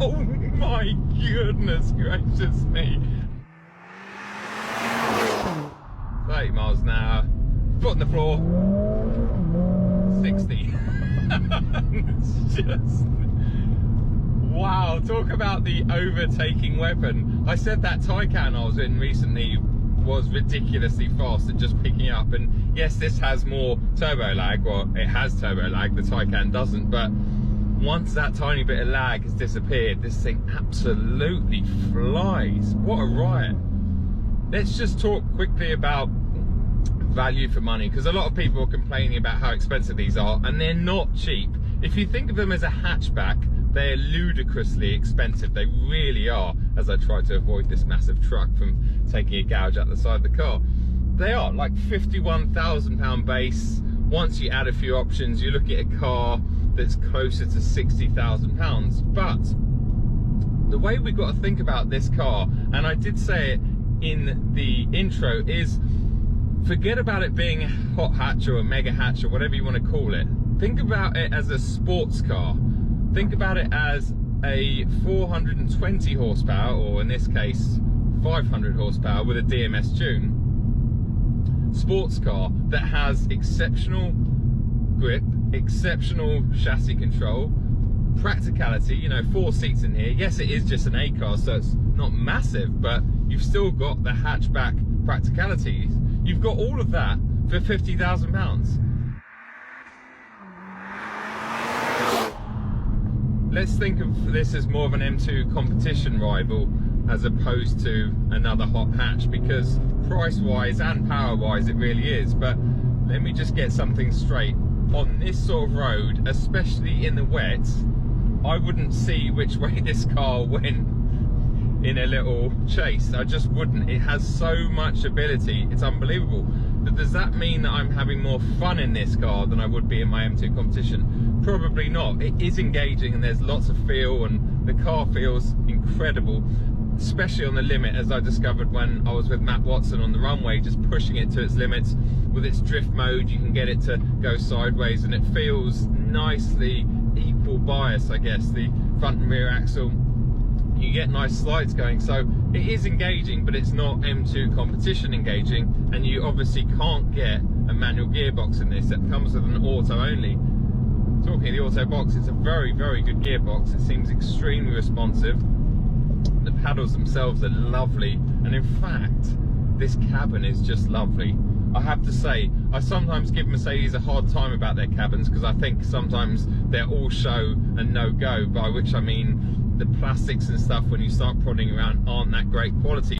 Oh my goodness gracious me. 30 miles an hour, foot on the floor, 60. It's just, wow, talk about the overtaking weapon. I said that Taycan I was in recently was ridiculously fast at just picking up, and yes, this has more turbo lag. Well, it has turbo lag, the Taycan doesn't, but once that tiny bit of lag has disappeared, this thing absolutely flies. What a riot. Let's just talk quickly about value for money, because a lot of people are complaining about how expensive these are, and they're not cheap. If you think of them as a hatchback, they're ludicrously expensive. They really are, as I try to avoid this massive truck from taking a gouge out the side of the car. They are like £51,000 base. Once you add a few options, you look at a car that's closer to £60,000. But the way we've got to think about this car, and I did say it in the intro, is forget about it being a hot hatch or a mega hatch or whatever you want to call it. Think about it as a sports car. Think about it as a 420 horsepower, or in this case 500 horsepower with a DMS tune sports car that has exceptional grip, exceptional chassis control, practicality. You know, 4 seats in here. Yes, it is just an A car, so it's not massive, but you've still got the hatchback practicalities. You've got all of that for £50,000. Let's think of this as more of an M2 competition rival as opposed to another hot hatch, because price-wise and power-wise it really is. But let me just get something straight. On this sort of road, especially in the wet, I wouldn't see which way this car went in a little chase. I just wouldn't. It has so much ability, it's unbelievable. But does that mean that I'm having more fun in this car than I would be in my M2 competition? Probably not. It is engaging and there's lots of feel, and the car feels incredible, especially on the limit, as I discovered when I was with Matt Watson on the runway, just pushing it to its limits. With its drift mode, you can get it to go sideways, and it feels nicely equal bias, I guess. The front and rear axle, you get nice slides going, so it is engaging, but it's not M2 competition engaging. And you obviously can't get a manual gearbox in this. That comes with an auto only. Talking of the auto box, it's a very, very good gearbox. It seems extremely responsive. The paddles themselves are lovely, and in fact, this cabin is just lovely. I have to say, I sometimes give Mercedes a hard time about their cabins, because I think sometimes they're all show and no go, by which I mean the plastics and stuff when you start prodding around aren't that great quality.